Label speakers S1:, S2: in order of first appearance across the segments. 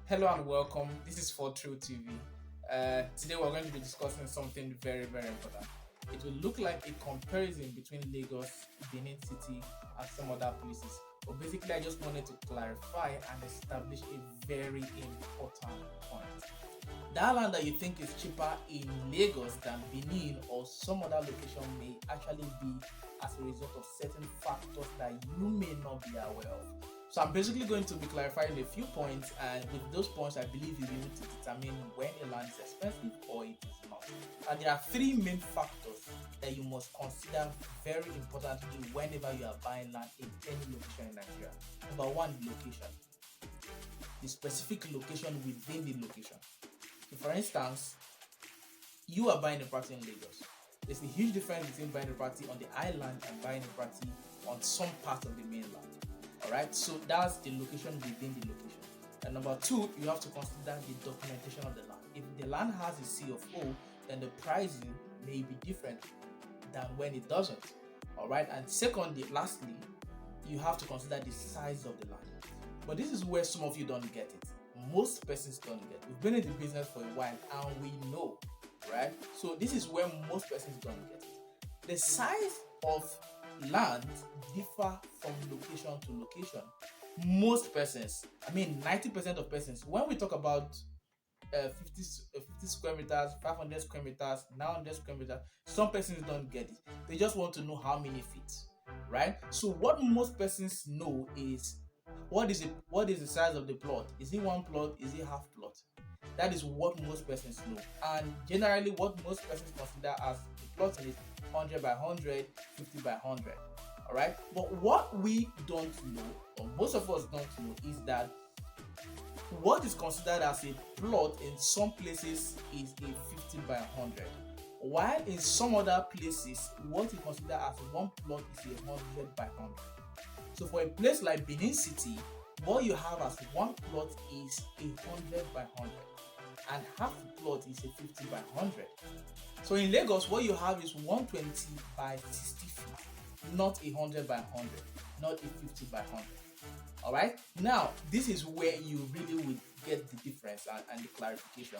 S1: Hello and welcome. This is Fortreal TV. Today we're going to be discussing something very, very important. It will look like a comparison between Lagos, Benin City, and some other places. But basically, I just wanted to clarify and establish a very important point. That land that you think is cheaper in Lagos than Benin or some other location may actually be as a result of certain factors that you may not be aware of. So I'm basically going to be clarifying a few points, and with those points I believe you'll be able to determine when a land is expensive or it is not. And there are three main factors that you must consider very importantly whenever you are buying land in any location in Nigeria. Number one, location. The specific location within the location. So for instance, you are buying a property in Lagos. There's a huge difference between buying a property on the island and buying a property on some part of the mainland. Alright, so that's the location within the location. And number two, you have to consider the documentation of the land. If the land has a C of O, then the pricing may be different than when it doesn't. Alright, and secondly, lastly, you have to consider the size of the land. But this is where some of you don't get it. Most persons don't get it. We've been in the business for a while and we know, right? So this is where most persons don't get it. The size of land differ from location to location. Most persons, 90% of persons, when we talk about 50 square meters, 500 square meters, 900 square meters, some persons don't get it. They just want to know how many feet, right? So what most persons know is what is the size of the plot? Is it one plot? Is it half plot? That is what most persons know. And generally what most persons consider as the plot is 100 by 100, 50 by 100. Alright? But what we don't know, or most of us don't know, is that what is considered as a plot in some places is a 50 by 100. While in some other places, what is considered as one plot is a 100 by 100. So for a place like Benin City, what you have as one plot is a 100 by 100. And half the plot is a 50 by 100. So in Lagos, what you have is 120 by 60 feet, not a 100 by 100, not a 50 by 100. Alright? Now, this is where you really will get the difference and the clarification.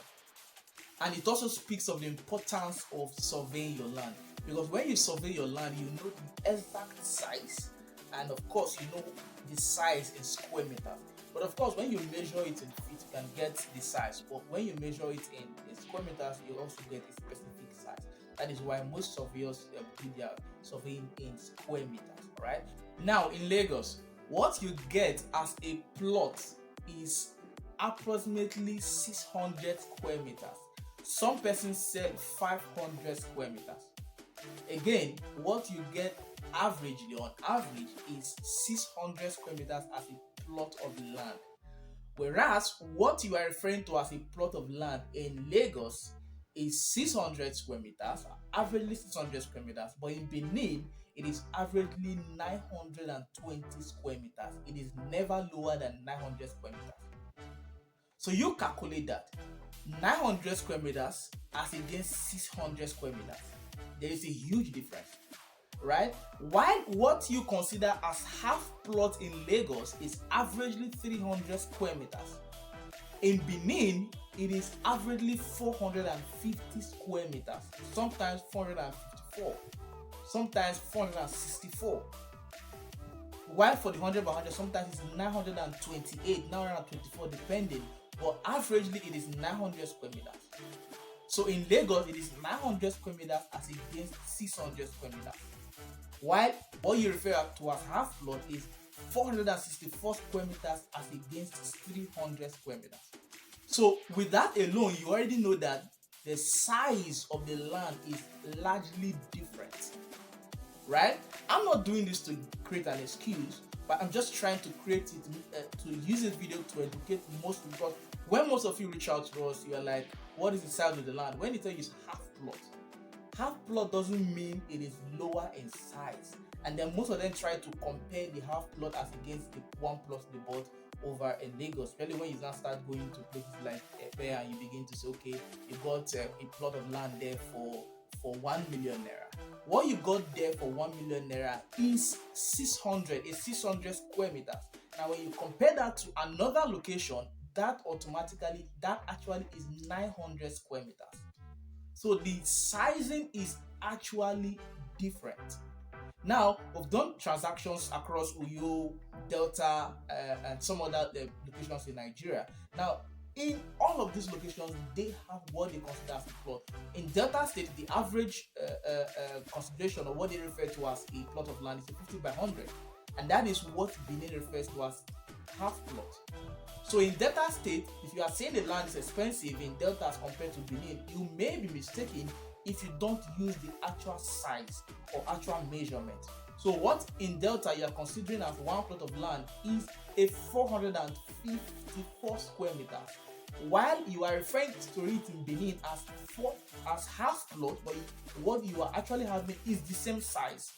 S1: And it also speaks of the importance of surveying your land. Because when you survey your land, you know the exact size. And of course, you know the size in square meters. But of course, when you measure it in feet, you can get the size. But when you measure it in square meters, you also get a specific size. That is why most surveyors do their surveying in square meters. Alright? Now, in Lagos, what you get as a plot is approximately 600 square meters. Some persons sell 500 square meters. Again, what you get averagely on average is 600 square meters as a plot of land. Whereas what you are referring to as a plot of land in Lagos is 600 square meters, averagely 600 square meters, but in Benin it is averagely 920 square meters. It is never lower than 900 square meters. So you calculate that 900 square meters as against 600 square meters. There is a huge difference, right? While what you consider as half plot in Lagos is averagely 300 square meters, in Benin it is averagely 450 square meters, sometimes 454, sometimes 464. While for the 100 by 100, sometimes it's 928, 924 depending, but averagely it is 900 square meters. So in Lagos, it is 900 square meters as against 600 square meters. While what you refer to as half plot is 464 square meters as against 300 square meters. So with that alone, you already know that the size of the land is largely different, right? I'm not doing this to create an excuse, but I'm just trying to create it, to use this video to educate most, because when most of you reach out to us, you are like, what is the size of the land? When you tell you it's half plot, half plot doesn't mean it is lower in size. And then most of them try to compare the half plot as against the one plot they bought over in Lagos. Especially when you now start going to places like Epe and you begin to say, okay, you got a plot of land there for 1 million naira. What you got there for 1 million naira is 600 square meters. Now when you compare that to another location, that actually is 900 square meters. So the sizing is actually different. Now, we've done transactions across Uyo, Delta, and some other locations in Nigeria. Now, in all of these locations, they have what they consider as a plot. In Delta State, the average consideration of what they refer to as a plot of land is a 50 by 100, and that is what Benin refers to as half plot. So in Delta State, if you are saying the land is expensive in Delta as compared to Benin, you may be mistaken if you don't use the actual size or actual measurement. So what in Delta you are considering as one plot of land is a 454 square meters, while you are referring to it in Benin as half plot, but what you are actually having is the same size.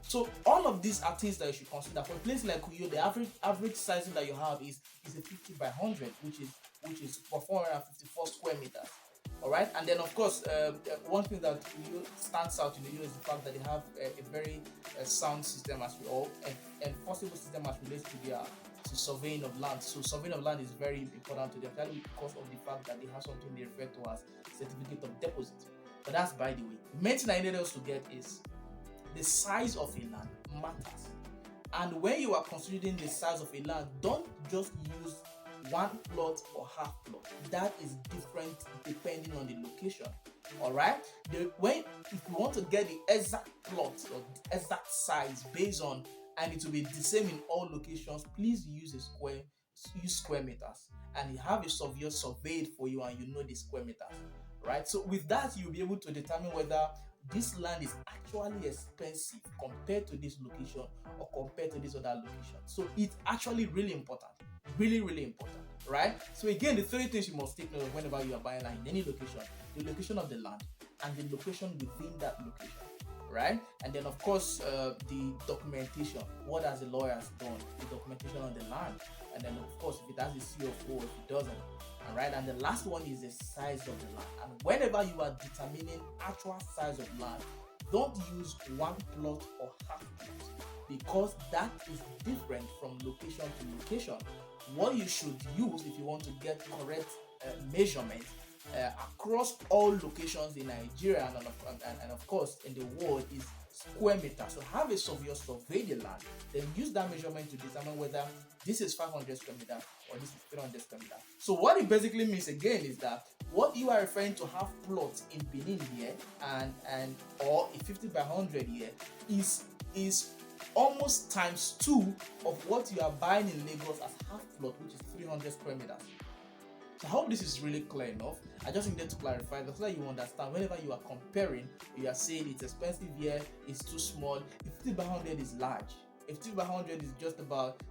S1: So all of these are things that you should consider. For a place like Uyo, the average sizing that you have is a 50 by 100, which is for 454 square meters. All right, and then of course, one thing that stands out in Uyo is the fact that they have a very sound system as we all enforceable system as relates to surveying of land. So surveying of land is very important to them, because of the fact that they have something they refer to as certificate of deposit. But that's by the way. The main thing I need us to get is the size of a land matters. And when you are considering the size of a land, don't just use one plot or half plot. That is different depending on the location. Alright? If you want to get the exact plot or the exact size based on, and it will be the same in all locations, please use square meters, and you have a surveyor surveyed for you and you know the square meters. Right? So with that, you'll be able to determine whether this land is actually expensive compared to this location or compared to this other location. So it's actually really important. Really, really important. Right? So again, the three things you must take note of whenever you are buying land in any location: the location of the land and the location within that location. Right? And then of course, the documentation. What has the lawyers done? The documentation on the land. And then of course, if it has a CFO, if it doesn't. Alright, and the last one is the size of the land. And whenever you are determining actual size of land, don't use one plot or half plot, because that is different from location to location. What you should use if you want to get correct measurement across all locations in Nigeria and of course in the world is square meter. So have a surveyor survey the land, then use that measurement to determine whether this is 500 square meter or this is 300 square meter. So what it basically means again is that what you are referring to half plots in Benin here and or a 50 by 100 here is almost times 2 of what you are buying in Lagos as half plot, which is 300 square meters. So I hope this is really clear enough. I just needed to clarify that so that you understand whenever you are comparing, you are saying it's expensive here, it's too small. A 50 by 100 is large. A 50 by 100 is just about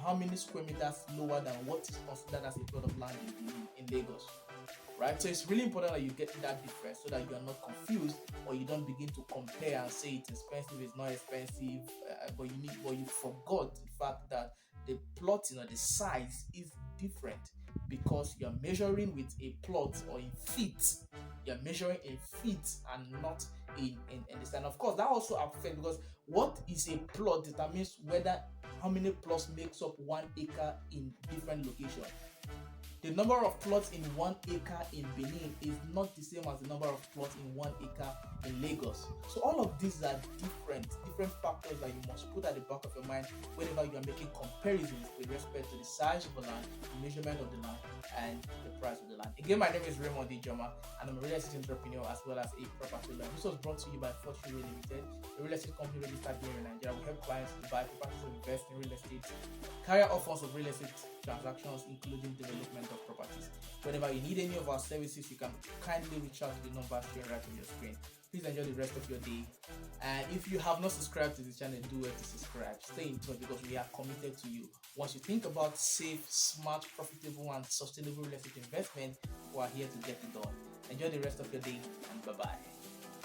S1: how many square meters lower than what is considered as a plot of land in Lagos. Right? So it's really important that you get that difference so that you are not confused or you don't begin to compare and say it's expensive, it's not expensive, but you forgot the fact that the plotting or the size is different, because you're measuring with a plot or in feet. You're measuring in feet and not in this. And of course, that also affects, because what is a plot determines how many plots makes up 1 acre in different locations. The number of plots in 1 acre in Benin is not the same as the number of plots in 1 acre in Lagos. So all of these are different factors that you must put at the back of your mind whenever you are making comparisons with respect to the size of the land, the measurement of the land, and the price of the land. Again, my name is Raymond Dijoma, and I'm a real estate entrepreneur as well as a property lawyer. This was brought to you by Fortreal Rei Ltd, a real estate company registered here in Nigeria. We help clients to buy properties and invest in real estate, carry out all forms of real estate transactions, including development of properties. Whenever you need any of our services, you can kindly reach out to the number shown right on your screen. Please enjoy the rest of your day. And if you have not subscribed to this channel, do it to subscribe. Stay in touch, because we are committed to you. Once you think about safe, smart, profitable, and sustainable real estate investment, we are here to get it done. Enjoy the rest of your day, and bye-bye.